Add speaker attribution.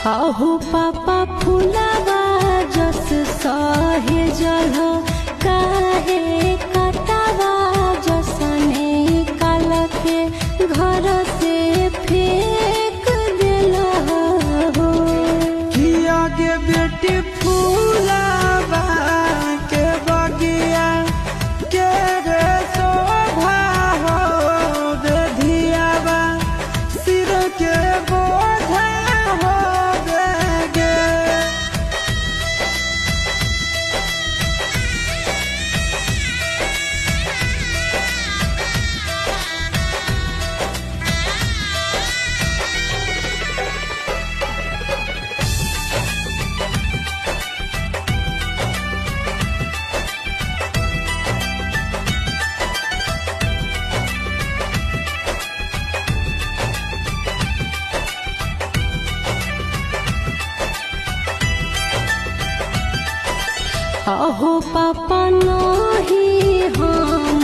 Speaker 1: अहो पापा फुलावा जस सहे जल काहे कटावा जसने काल के घर से फेंक देला हो।
Speaker 2: कि आगे बेटी फूलावा के बगिया के रे शोभा हो बेधियावा सिर के बोझा हो बेगे।
Speaker 1: अहो पापा नहीं हम